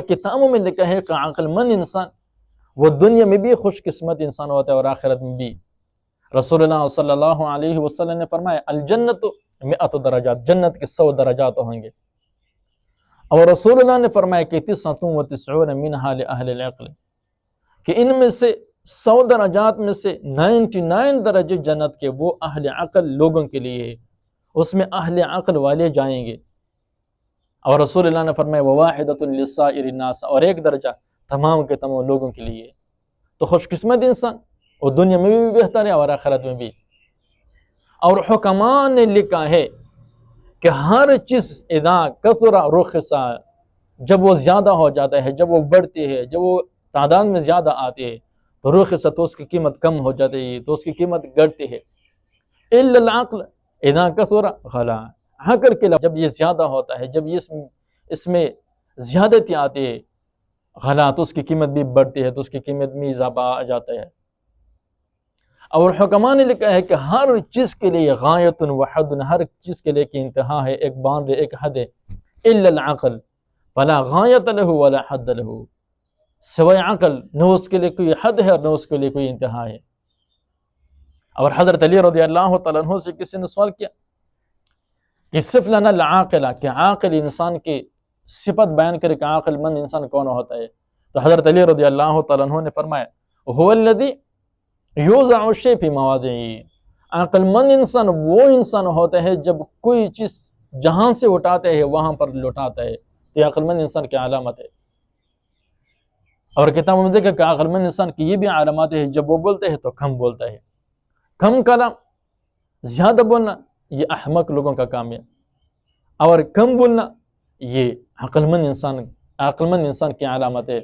کتابوں میں لکھا ہے کہ عقل مند انسان وہ دنیا میں بھی خوش قسمت انسان ہوتا ہے اور آخرت میں بھی۔ رسول اللہ صلی اللہ علیہ وسلم نے فرمایا الجنت 100 درجات، جنت کے 100 درجات ہوں گے۔ اور رسول اللہ نے فرمایا کہ 99 منہا لأہل العقل، کہ ان میں سے 100 درجات میں سے 99 درجے جنت کے وہ اہل عقل لوگوں کے لیے ہے، اس میں اہل عقل والے جائیں گے۔ اور رسول اللہ نے فرمایا وواحدۃ لسائر الناس، اور ایک درجہ تمام کے تمام لوگوں کے لیے۔ تو خوش قسمت انسان وہ دنیا میں بھی بہتر ہے اور آخرت میں بھی۔ اور حکماء نے لکھا ہے کہ ہر چیز اذا کثر رخص، جب وہ زیادہ ہو جاتا ہے، جب وہ بڑھتی ہے، جب وہ تعداد میں زیادہ آتی ہے تو رخص، تو اس کی قیمت کم ہو جاتی ہے، تو اس کی قیمت گھٹتی ہے۔ الا العقل اذا کثر غلا، عقل کے جب یہ زیادہ ہوتا ہے، جب اس میں زیادتی آتی ہے غلا، تو اس کی قیمت بھی بڑھتی ہے، تو اس کی قیمت میں اضافہ آ جاتا ہے۔ اور حکماء نے لکھا ہے کہ ہر چیز کے لیے غایت و حد، ہر چیز کے لیے کی انتہا ہے، ایک باندھ ہے، ایک حد ہے۔ الا العقل فلا غایت له ولا حد له، سوائے عقل نہ اس کے لیے کوئی حد ہے اور نہ اس کے لیے کوئی انتہا ہے۔ اور حضرت علی رضی اللہ تعالیٰ عنہ سے کسی نے سوال کیا کہ صف لنا العاقلہ، کہ عاقل انسان کی صفت بیان کرے کہ عاقل مند انسان کون ہوتا ہے؟ تو حضرت علی رضی اللہ تعالیٰ عنہ نے فرمایا هو الذی یوضع الشیء فی مواضعہ، عقل مند انسان وہ انسان ہوتا ہے جب کوئی چیز جہاں سے اٹھاتے ہیں وہاں پر لوٹاتا ہے، تو یہ عقل مند انسان کی علامت ہے۔ اور کتابوں میں دیکھا کہ عقل مند انسان کی یہ بھی علامات ہے، جب وہ بولتے ہیں تو کم بولتا ہے، کم کلام، زیادہ بولنا یہ احمق لوگوں کا کام ہے، اور کم بولنا یہ عقل مند انسان کی علامت ہے۔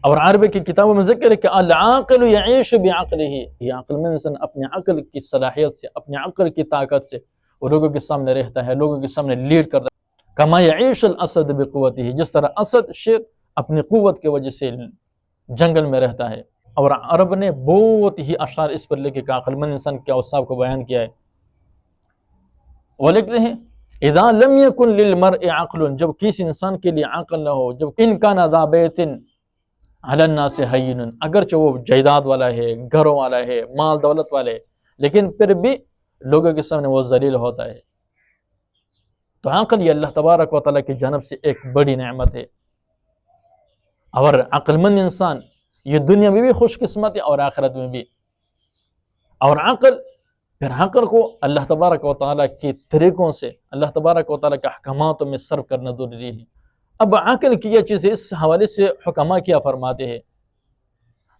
اور عربی کی کتابوں میں ذکر ہے کہ العاقل یعیش بعقلہ، یہ عقل مند انسان اپنے عقل کی صلاحیت سے، اپنے عقل کی طاقت سے وہ لوگوں کے سامنے رہتا ہے، لوگوں کے سامنے لیڈ کرتا ہے۔ کما یعیش الاسد بقوتہ، جس طرح اسد شیر اپنی قوت کی وجہ سے جنگل میں رہتا ہے۔ اور عرب نے بہت ہی اشعار اس پر لکھے کہ عقل مند انسان کے اوصاف کو بیان کیا ہے۔ وہ لکھتے ہیں اذا لم یکن للمرء عقل، جب کسی انسان کے لیے عقل نہ ہو، جب ان کان ذا بیت علی الناس ہین، اگرچہ وہ جائیداد والا ہے، گھروں والا ہے، مال دولت والا ہے، لیکن پھر بھی لوگوں کے سامنے وہ ذلیل ہوتا ہے۔ تو عقل یہ اللہ تبارک و تعالیٰ کی جانب سے ایک بڑی نعمت ہے، اور عقل مند انسان یہ دنیا میں بھی خوش قسمت ہے اور آخرت میں بھی۔ اور عقل کو اللہ تبارک و تعالیٰ کے طریقوں سے، اللہ تبارک و تعالیٰ کے احکامات میں صرف کرنا ضروری ہے۔ اب عقل کی یہ چیزیں اس حوالے سے حکماء کیا فرماتے ہیں؟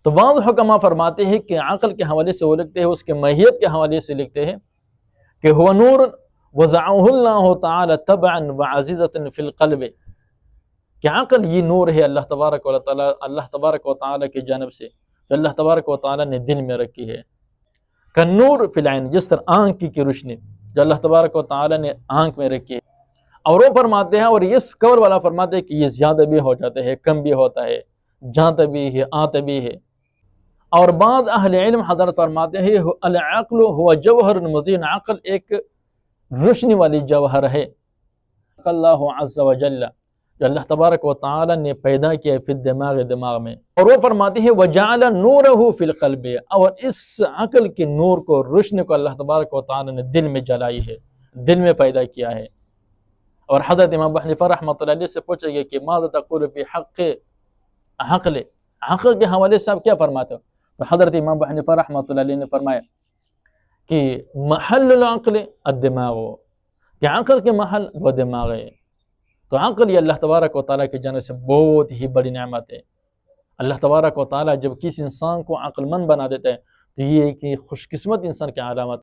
تو بعض حکماء فرماتے ہیں کہ عقل کے حوالے سے وہ لکھتے ہیں، اس کے ماہیت کے حوالے سے لکھتے ہیں کہ هو نور وضعه اللہ تعالی طبعا وعزیزۃ فی القلب، کہ عقل یہ نور ہے اللہ تبارک و تعالیٰ کی جانب سے، جو اللہ تبارک و تعالیٰ نے دل میں رکھی ہے۔ کالنور فی العین، جس طرح آنکھ کی روشنی جو اللہ تبارک و تعالیٰ نے آنکھ میں رکھی ہے۔ اور وہ فرماتے ہیں، اور اس قول والا فرماتے ہیں کہ یہ زیادہ بھی ہو جاتا ہے، کم بھی ہوتا ہے، جاتا بھی ہے، آتا بھی ہے۔ اور بعض اہل علم حضرت فرماتے ہیں العقل هو جوہر مضین، عقل ایک روشنی والی جوہر ہے، اللہ عز وجل جو اللہ تبارک و تعالی نے پیدا کیا ہے فی الدماغ، دماغ میں۔ اور وہ فرماتے ہیں وجعل نورہ فی القلب، اور اس عقل کے نور کو، روشنی کو اللہ تبارک و تعالی نے دل میں جلائی ہے، دل میں پیدا کیا ہے۔ اور حضرت امام ابو حنیفہ رحمۃ اللہ علیہ سے پوچھا گیا کہ ماذا تقول فی حق عقل کے حوالے سے آپ کیا فرماتے ہو؟ تو حضرت امام ابو حنیفہ رحمۃ اللہ علیہ نے فرمایا کہ محل العقل الدماغ، کہ عقل کے محل وہ دماغ ہے۔ تو عقل یہ اللہ تبارک و تعالیٰ کی جانب سے بہت ہی بڑی نعمت ہے۔ اللہ تبارک و تعالیٰ جب کسی انسان کو عقل مند بنا دیتا ہے تو یہ ایک خوش قسمت انسان کی علامت